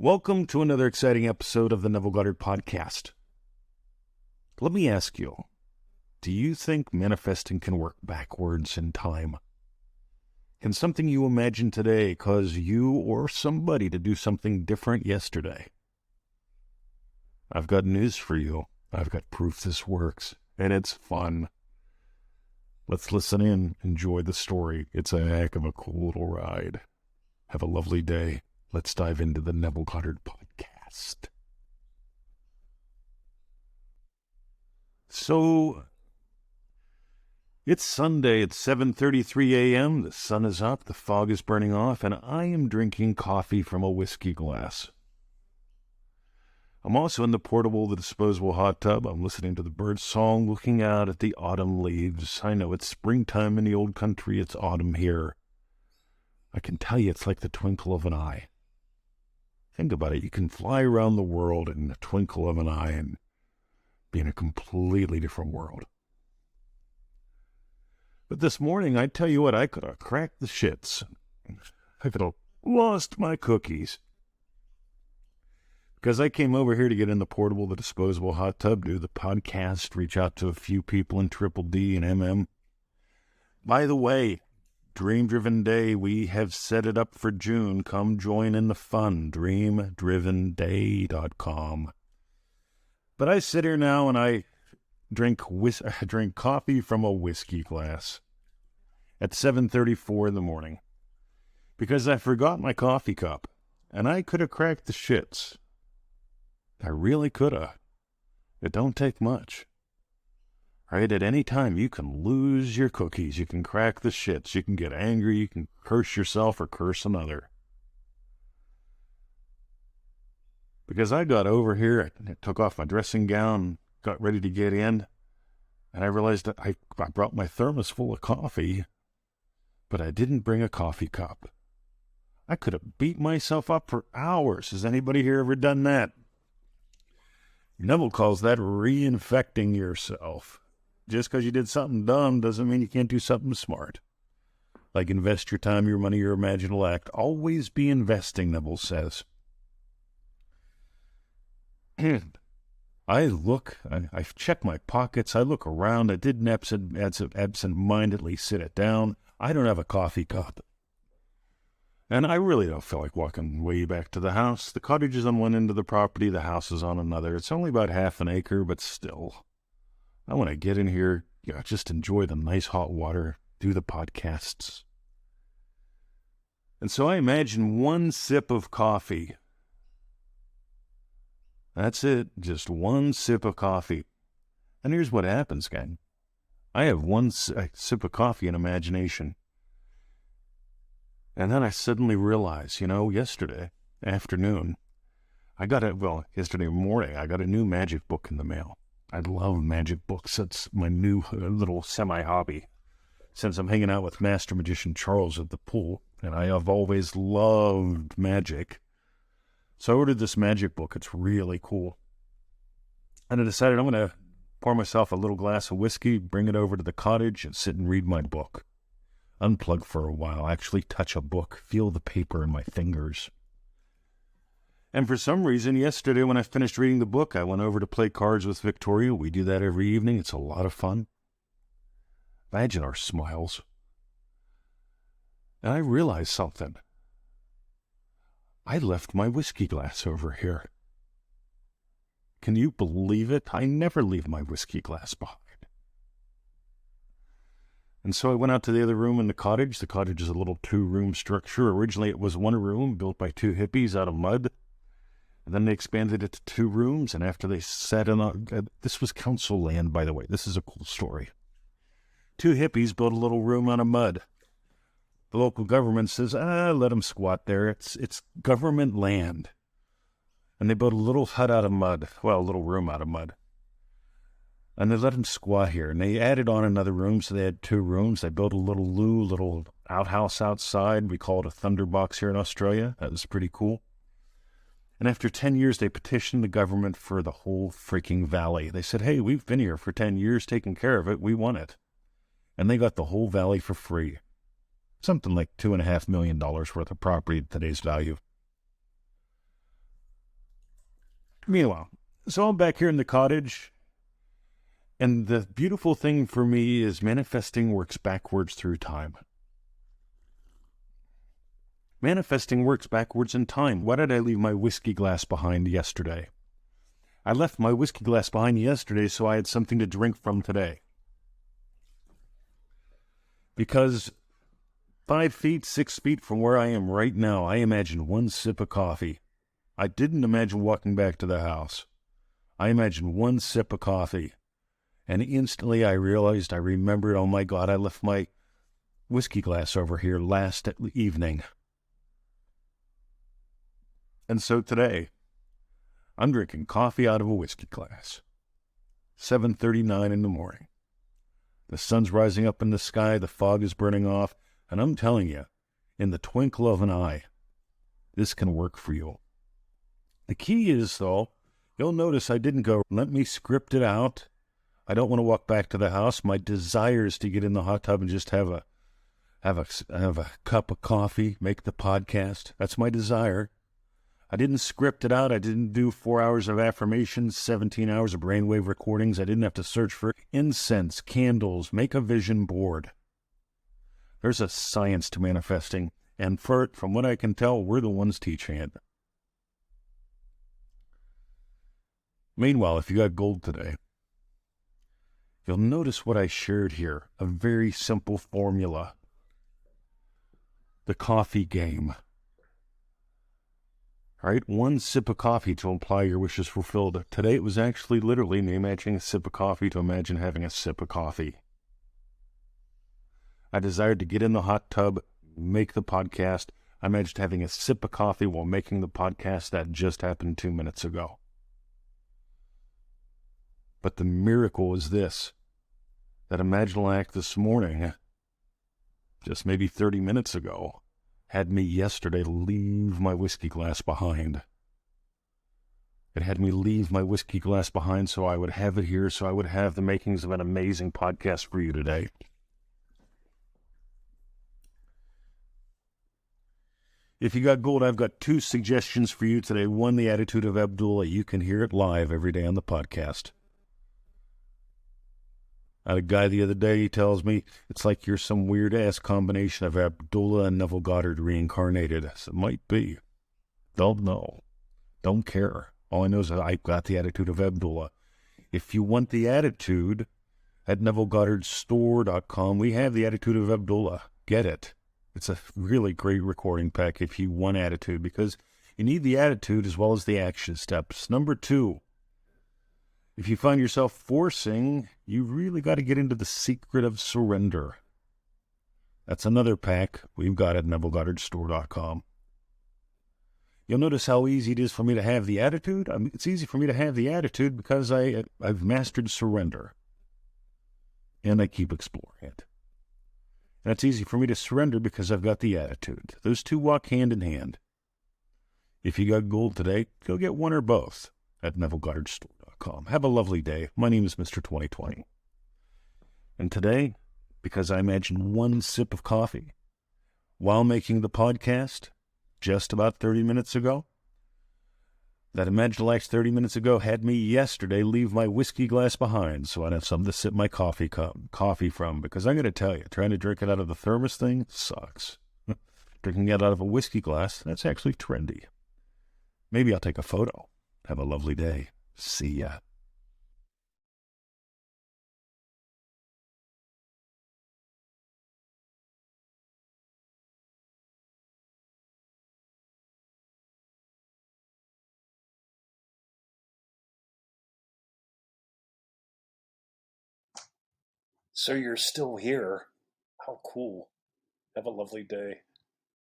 Welcome to another exciting episode of the Neville Goddard podcast. Let me ask you, do you think manifesting can work backwards in time? Can something you imagine today cause you or somebody to do something different yesterday? I've got news for you. I've got proof this works, and it's fun. Let's listen in, enjoy the story. It's a heck of a cool little ride. Have a lovely day. Let's dive into the Neville Goddard podcast. So, it's Sunday at 7:33 a.m. The sun is up, the fog is burning off, and I am drinking coffee from a whiskey glass. I'm also in the disposable hot tub. I'm listening to the birds' song, looking out at the autumn leaves. I know it's springtime in the old country. It's autumn here. I can tell you it's like the twinkle of an eye. Think about it. You can fly around the world in the twinkle of an eye and be in a completely different world. But this morning, I tell you what, I could have cracked the shits. I could have lost my cookies. Because I came over here to get in the disposable hot tub, do the podcast, reach out to a few people in Triple D and MM. By the way, Dream Driven Day, we have set it up for June. Come join in the fun, dreamdrivenday.com. But I sit here now and I drink coffee from a whiskey glass at 7:34 in the morning because I forgot my coffee cup, and I could have cracked the shits. I really could have. It don't take much. Right? At any time, you can lose your cookies. You can crack the shits. You can get angry. You can curse yourself or curse another. Because I got over here, I took off my dressing gown, got ready to get in, and I realized that I brought my thermos full of coffee, but I didn't bring a coffee cup. I could have beat myself up for hours. Has anybody here ever done that? Neville calls that reinfecting yourself. Just because you did something dumb doesn't mean you can't do something smart. Like invest your time, your money, your imaginal act. Always be investing, Neville says. And I check my pockets, I look around, I didn't absent-mindedly sit it down. I don't have a coffee cup. And I really don't feel like walking way back to the house. The cottage is on one end of the property, the house is on another. It's only about half an acre, but still. I want to get in here, just enjoy the nice hot water, do the podcasts. And so I imagine one sip of coffee. That's it, just one sip of coffee. And here's what happens, gang. I have one sip of coffee in imagination. And then I suddenly realize, yesterday afternoon, yesterday morning, I got a new magic book in the mail. I love magic books. That's my new little semi-hobby. Since I'm hanging out with Master Magician Charles at the pool, and I have always loved magic. So I ordered this magic book. It's really cool. And I decided I'm going to pour myself a little glass of whiskey, bring it over to the cottage, and sit and read my book. Unplug for a while, actually touch a book, feel the paper in my fingers. And for some reason, yesterday when I finished reading the book, I went over to play cards with Victoria. We do that every evening. It's a lot of fun. Imagine our smiles. And I realized something. I left my whiskey glass over here. Can you believe it? I never leave my whiskey glass behind. And so I went out to the other room in the cottage. The cottage is a little 2-room structure. Originally it was 1 room built by 2 hippies out of mud. And then they expanded it to 2 rooms. And after they sat in, this was council land, by the way. This is a cool story. 2 hippies built a little room out of mud. The local government says, let them squat there. It's government land. And they built a little hut out of mud. Well, a little room out of mud. And they let them squat here. And they added on another room, so they had 2 rooms. They built a little outhouse outside. We call it a thunderbox here in Australia. That was pretty cool. And after 10 years, they petitioned the government for the whole freaking valley. They said, hey, we've been here for 10 years taking care of it. We want it. And they got the whole valley for free. Something like $2.5 million worth of property at today's value. Meanwhile, so I'm back here in the cottage, and the beautiful thing for me is manifesting works backwards through time. Manifesting works backwards in time. Why did I leave my whiskey glass behind yesterday? I left my whiskey glass behind yesterday so I had something to drink from today. Because 5 feet, 6 feet from where I am right now, I imagined one sip of coffee. I didn't imagine walking back to the house. I imagined one sip of coffee. And instantly I remembered, oh my God, I left my whiskey glass over here last evening. And so today, I'm drinking coffee out of a whiskey glass. 7:39 in the morning. The sun's rising up in the sky, the fog is burning off, and I'm telling you, in the twinkle of an eye, this can work for you. The key is, though, you'll notice I didn't go, let me script it out. I don't want to walk back to the house. My desire is to get in the hot tub and just have a cup of coffee, make the podcast. That's my desire. I didn't script it out. I didn't do 4 hours of affirmations, 17 hours of brainwave recordings. I didn't have to search for incense, candles, make a vision board. There's a science to manifesting, and from what I can tell, we're the ones teaching it. Meanwhile, if you got gold today, you'll notice what I shared here, a very simple formula. The coffee game. All right, one sip of coffee to imply your wish is fulfilled. Today it was actually literally me imagining a sip of coffee to imagine having a sip of coffee. I desired to get in the hot tub, make the podcast. I imagined having a sip of coffee while making the podcast. That just happened 2 minutes ago. But the miracle is this, that imaginal act this morning, just maybe 30 minutes ago, had me yesterday leave my whiskey glass behind. It had me leave my whiskey glass behind so I would have it here, so I would have the makings of an amazing podcast for you today. If you got gold, I've got 2 suggestions for you today. One, the attitude of Abdullah. You can hear it live every day on the podcast. I had a guy the other day, he tells me, it's like you're some weird-ass combination of Abdullah and Neville Goddard reincarnated. I said, might be. Don't know. Don't care. All I know is that I've got the attitude of Abdullah. If you want the attitude, at NevilleGoddardStore.com, we have the attitude of Abdullah. Get it. It's a really great recording pack if you want attitude, because you need the attitude as well as the action steps. Number 2. If you find yourself forcing, you really got to get into the secret of surrender. That's another pack we've got at NevilleGoddardStore.com. You'll notice how easy it is for me to have the attitude. It's easy for me to have the attitude because I've mastered surrender. And I keep exploring it. And it's easy for me to surrender because I've got the attitude. Those 2 walk hand in hand. If you got gold today, go get one or both at NevilleGoddardStore.com. Have a lovely day. My name is Mr. 2020. And today, because I imagined one sip of coffee while making the podcast just about 30 minutes ago, that imaginal act 30 minutes ago had me yesterday leave my whiskey glass behind so I'd have something to sip my coffee from. Because I'm going to tell you, trying to drink it out of the thermos thing sucks. Drinking it out of a whiskey glass, that's actually trendy. Maybe I'll take a photo. Have a lovely day. See ya. So you're still here. How cool. Have a lovely day.